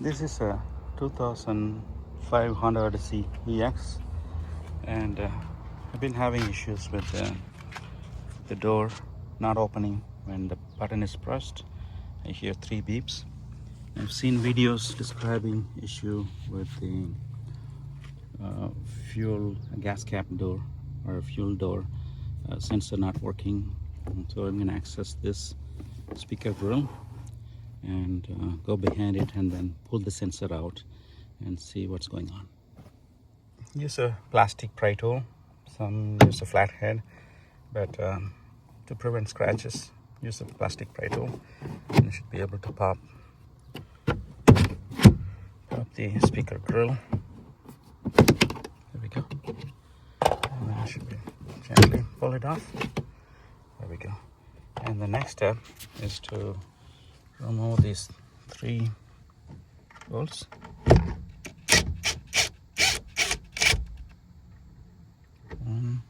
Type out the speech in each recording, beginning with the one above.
This is a 2005 Honda Odyssey EX, and I've been having issues with the door not opening when the button is pressed. I hear 3 beeps. I've seen videos describing issue with the fuel gas cap door or fuel door sensor not working. So I'm going to access this speaker grill and go behind it and then pull the sensor out and see what's going on. Use a plastic pry tool. Some use a flathead, but to prevent scratches, use a plastic pry tool. And you should be able to pop the speaker grill. There we go. And then I should be gently pull it off. There we go. And the next step is to remove these 3 bolts. One,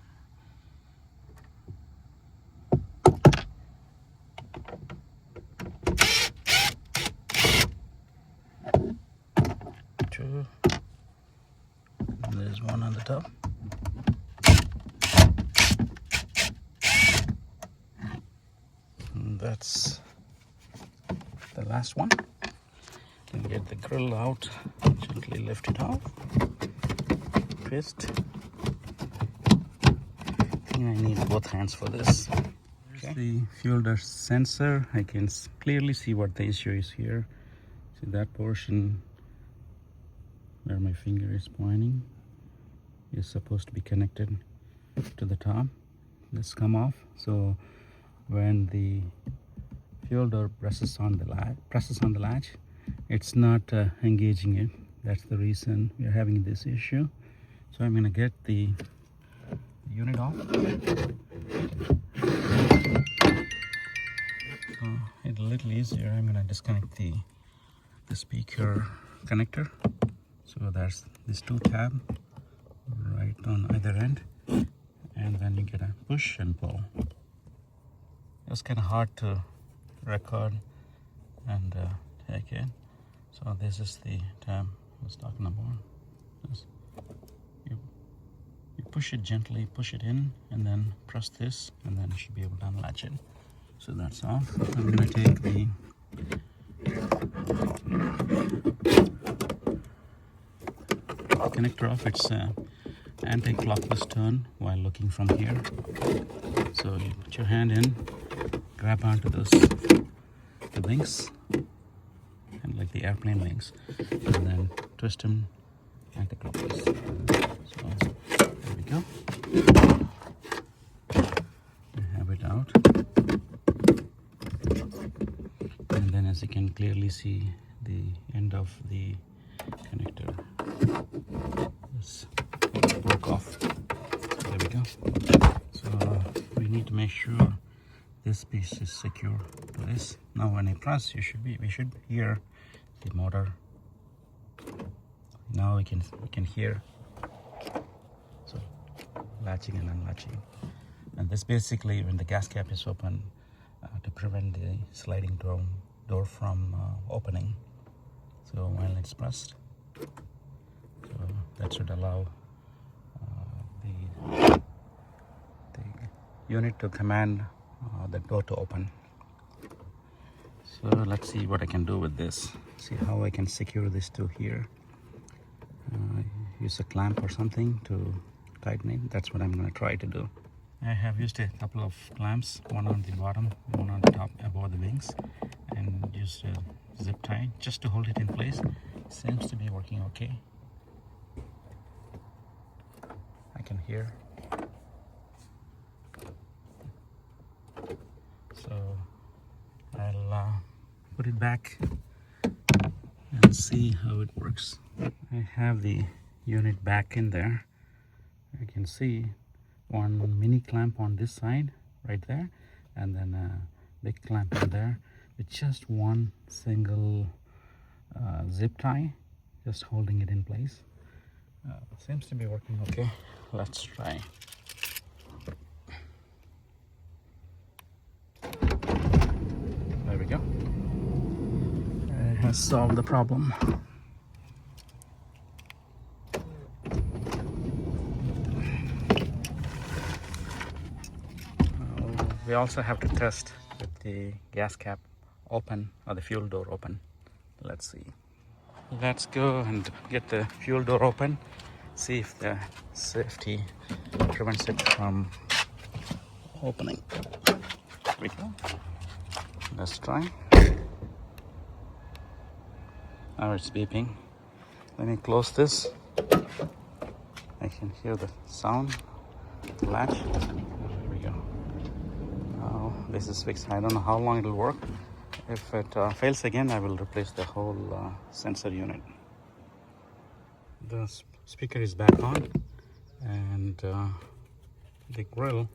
two, and there's one on the top. And that's the last one. Then get the grill out, gently lift it off, twist. I think I need both hands for this. Okay. The fuel dust sensor. I can clearly see what the issue is here. See that portion where my finger is pointing is supposed to be connected to the top. This come off. So when the fuel door presses on the latch, it's not engaging it. That's the reason we're having this issue. So I'm going to get the unit off. So it's a little easier. I'm going to disconnect the speaker connector. So there's these 2 tabs right on either end, and then you get a push and pull. It's kind of hard to record and take it. So this is the tab I was talking about. You push it gently, push it in, and then press this, and then you should be able to unlatch it. So that's off. I'm going to take the connector off. It's anti-clockwise turn while looking from here. So you put your hand in, grab onto the links, and like the airplane links, and then twist them anti-clockwise. So there we go. I have it out, and then as you can clearly see, the end of the connector is broke off. There we go. So we need to make sure this piece is secure to this. Now when I press, we should hear the motor. Now we can hear, so latching and unlatching. And this basically, when the gas cap is open, to prevent the sliding door from opening. So while it's pressed, so that should allow the unit to command the door to open. So let's see what I can do with this. See how I can secure this to here. Use a clamp or something to tighten it. That's what I'm going to try to do. I have used a couple of clamps, one on the bottom, one on the top above the wings, and used a zip tie just to hold it in place. Seems to be working okay. I can hear. So I'll put it back and see how it works. I have the unit back in there. You can see one mini clamp on this side right there, and then a big clamp in there with just one single zip tie just holding it in place. Seems to be working okay. Let's try. There we go. gonna solve the problem. We also have to test with the gas cap open or the fuel door open. Let's see. Let's go and get the fuel door open, see if the safety prevents it from opening. Here we go. Let's try. Now it's beeping. Let me close this. I can hear the sound. The latch. There we go. Now this is fixed. I don't know how long it'll work. If it fails again, I will replace the whole sensor unit. The speaker is back on, and the grill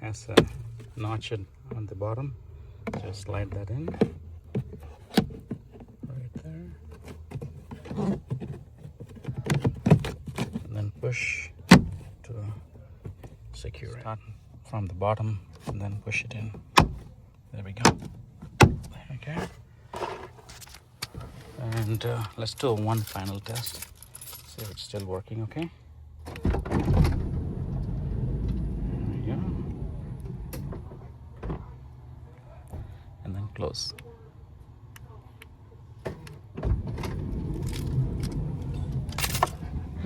has a notch on the bottom. Just slide that in right there, and then push to secure it. Start from the bottom and then push it in. There we go. Okay, and let's do one final test, see if it's still working. Okay, there we go, and then close.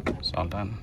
It's all done.